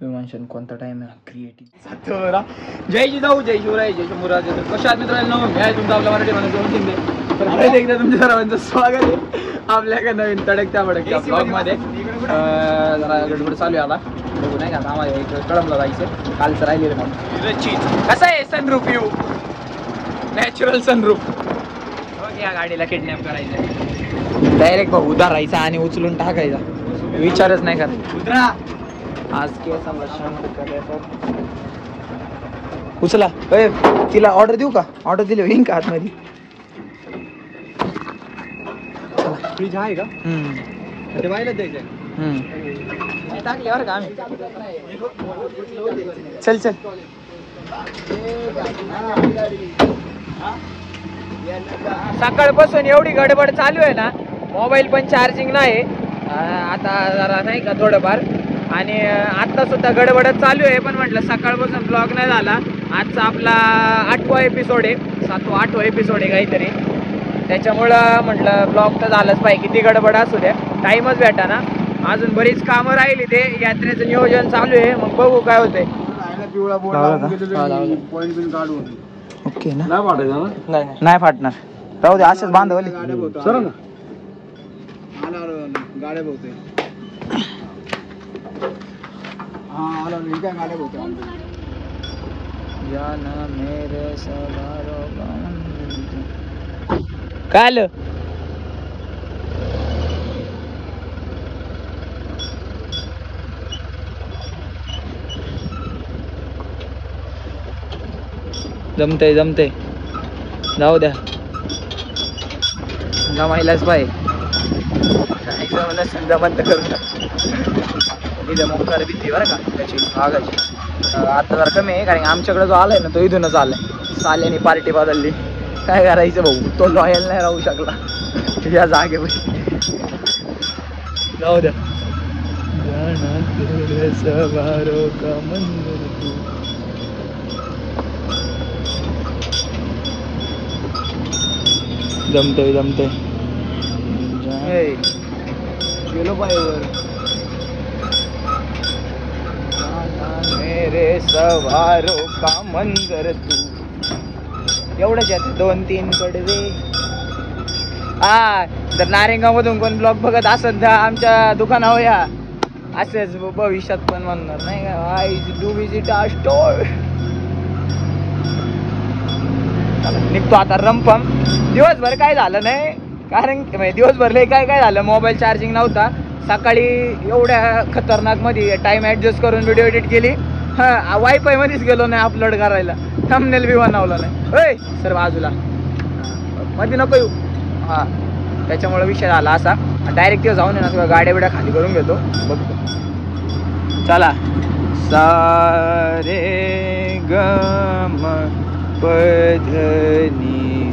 विमानशन कोणता टाइम आहे क्रिएटिव्ह जय जिजाऊ जय शिवराय जय शंभूराज कशा आहात मित्रांनो मी आहे तुमचा आपला मराठी माणूस दोन शिंदे तर परत एकदा तुमच्या सर्वांचं स्वागत आहे आपल्या नवीन तडकत्या भडकत्या ब्लॉग मध्ये जरा गडबड चालू आहे आता बघू नाही का आता आम्हाला एक कळमला जायचं कालचं राहिलेलं मग कसं आहे सनरूफ व्यू नॅचरल सनरूफ या गाडीला किडनॅप करायचं डायरेक्ट भाऊ उधारायचा आणि उचलून टाकायचा विचारच नाही करत उतरा आज उचला तिला ऑर्डर देऊ का ऑर्डर दिली होईन का आतमध्ये फ्रीज आहे का ते व्हायला द्यायचंय टाकले बरं का आम्ही चल चल सकाळपासून एवढी गडबड चालू आहे ना मोबाईल पण चार्जिंग नाही आता जरा नाही का थोडंफार आणि आता सुद्धा गडबडच चालू आहे पण म्हटलं सकाळपासून ब्लॉग नाही झाला आजचा आपला 8वा एपिसोड आहे 7वा 8वा एपिसोड आहे काहीतरी त्याच्यामुळं म्हटलं ब्लॉग तर झालंच पाहिजे किती गडबड असू द्या टाईमच भेटा ना अजून बरीच कामं राहिली ते यात्रेचं नियोजन चालू आहे मग बघू काय होतंय ओके ना नाही फाटणार राहू दे असेच बांधवले सर ना गाड्या बहुते काल जमते जमते जाऊ द्या जमायलाच पाहिजे जमत करून तिथे मोकार भीती बरं का त्याची भागाची आता जर कमी आहे कारण आमच्याकडे जो आलाय ना तो इथूनच आलाय साल्याने पार्टी बदलली काय करायचं भाऊ तो लॉयल नाही राहू शकला या जागेवर जाऊ द्या जमतय जमतय गेलो पायवर मेरे सवारो का मंजर तू एवढंच आहे 2-3 कडवे जर नारेगाव मधून कोण ब्लॉग बघत असत तर आमच्या दुकानावर या असेच भविष्यात पण म्हणणार नाही का I do visit a store निघतो आता रंपम दिवसभर काय झालं नाही कारण दिवसभर लय काय झालं मोबाईल चार्जिंग नव्हता सकाळी एवढ्या खतरनाक मध्ये टाइम ऍडजस्ट करून व्हिडिओ एडिट केली हा वायफाय मध्येच गेलो नाही अपलोड करायला थंबनेल बी बनवला नाही होय सर बाजूला मध्ये नको येऊ हा त्याच्यामुळे विषय झाला असा डायरेक्ट तिथं जाऊन ना सगळं गाड्या बिड्या खाली करून घेतो बघतो चला सारे गम पधनी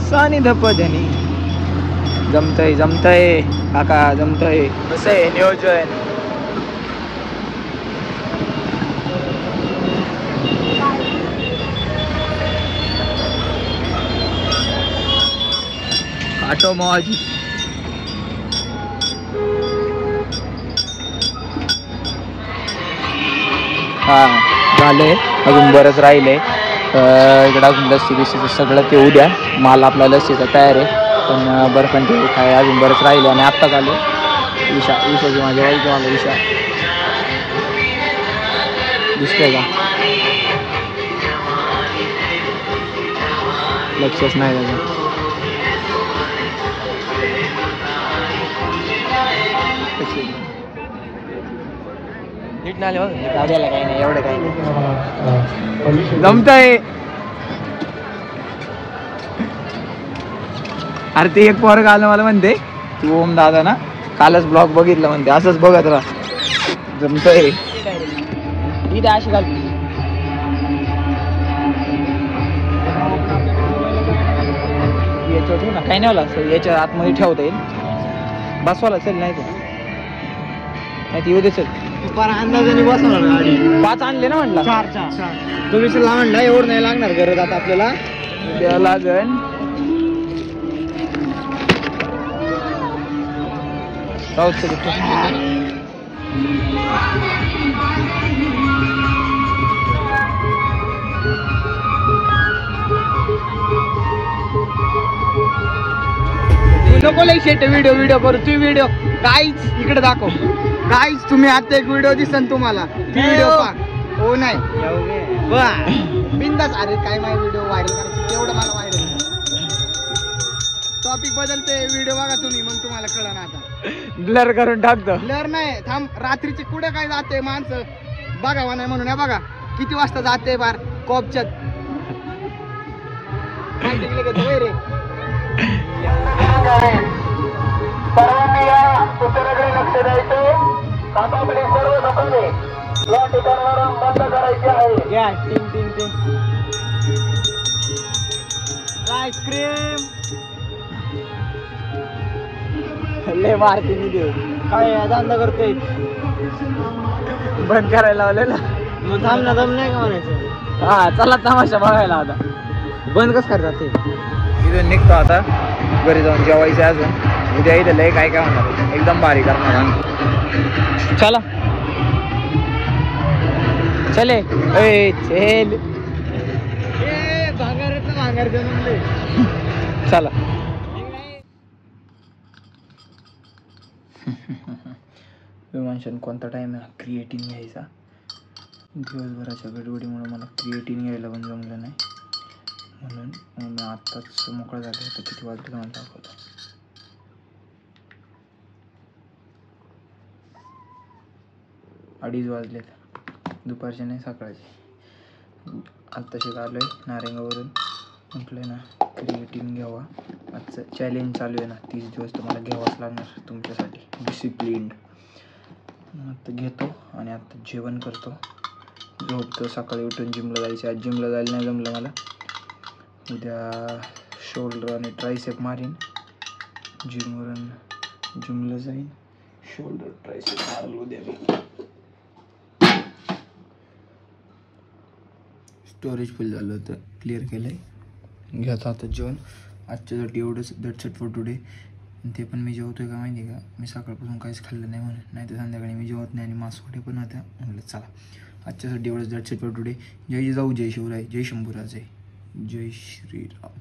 सा नि ध पधनी जमतय जमतय काका जमतय कसं आहे नियोजन आटो मौज हा झालंय अजून बरंच राहिलंय इकडं अजून लस्सी बिस्सीचं सगळं ते उद्या माल आपला लस्सीचा तयार आहे पण बरं पण ते काय अजून बरंच राहिलं आणि आत्ताच आलो ईशाची माझ्या वाईट मला ईशा दिसतोय का लक्षच नाही त्याचं नीट नाही बघ गाड्याला काही नाही एवढं काही नाही जमतंय अरे ते एक पोरग आलं मला म्हणते तू ओम दादा ना कालच ब्लॉग बघितलं म्हणते असंच बघत राहा जमतंय इथे अशी घाल याच्यावर ना काही नाही होला याच्या आतमध्ये ठेवता येईल बसवाला चल नाही तर येऊ दे चल अंदाजाने बसवणार गाडी 5 आणले ना म्हटलं 4 तुम्ही चला म्हणला एवढं नाही लागणार गरज आता आपल्याला लागन साऊथचं गिफ्ट. नको लई शेट व्हिडिओ करू तू व्हिडिओ काहीच इकडे दाखव काहीच तुम्ही आता एक व्हिडिओ दिसन तुम्हाला ती व्हिडिओ पहा. हो नाही बिंदास. अरे काय माझी व्हिडिओ व्हायरल करायची तेवढं मला व्हायरल. टॉपिक बदलते व्हिडिओ बघा तुम्ही मग तुम्हाला कळलं ना. आता ब्लर करून टाकतो. ब्लर नाही थांब. रात्रीचे कुठे काय जाते माणसं बघावा नाही म्हणून. बघा किती वाजता जाते बार कॉपच्यात रे. सर्वांनी या सूचनेकडे लक्ष द्यायचं. आपापली सर्व दुकाने या ठिकाणावर बंद करायची आहे. आईस्क्रीम ले मारते मी देऊ काय धंदा करतोय. बंद करायला लावलेला मग थांब ना दम नाही का म्हणायचं. हा चला तमाशा बघायला आता. बंद कसं करतात ते. इथून निघतो आता घरी जाऊन जेवायचं अजून. उद्या इथं लय काय काय होणार एकदम भारी करणार आम्ही. चला चले चल भांगार चला. विमानशन कोणता टाइम आहे क्रिएटिन घ्यायचा. दिवसभराच्या गडबडीमुळे मला क्रिएटिन घ्यायला पण जमलं नाही म्हणून मी आत्ताच मोकळा झालो होतो. किती वाजले मला दाखवतो. 2:30 वाजलेत. दुपारचे नाही सकाळचे. आत्ताशी आलो आहे नारेंगावरून. म्हटलं ना क्रिएटिन घ्यावा. आजचं चॅलेंज चालू आहे ना 30 दिवस तुम्हाला घ्यावाच लागणार तुमच्यासाठी डिसिप्लिन्ड. आता घेतो आणि आता जेवण करतो. झोपतो. सकाळी उठून जिमला जायचं. आज जिमला जायला नाही जमलं मला. उद्या शोल्डर आणि ट्रायसेप मारीन. जिमला जाईन. शोल्डर ट्रायसेप मारल उद्या मी. स्टोरेज फुल झालं होतं क्लिअर केलं आहे. घ्यायचं आता जेवण. आजच्यासाठी एवढंच. That's it for today. ते पण मी जेवतोय का माहिती आहे का. मी सकाळपासून काहीच खाल्लं नाही म्हणून. नाही तर संध्याकाळी मी जेवत नाही आणि मासवडे पण होत्या. म्हणलं चला आजच्यासाठी एवढंच. That's it for today. जय जिजाऊ जय शिवराय जय शंभूराजे जय श्रीराम.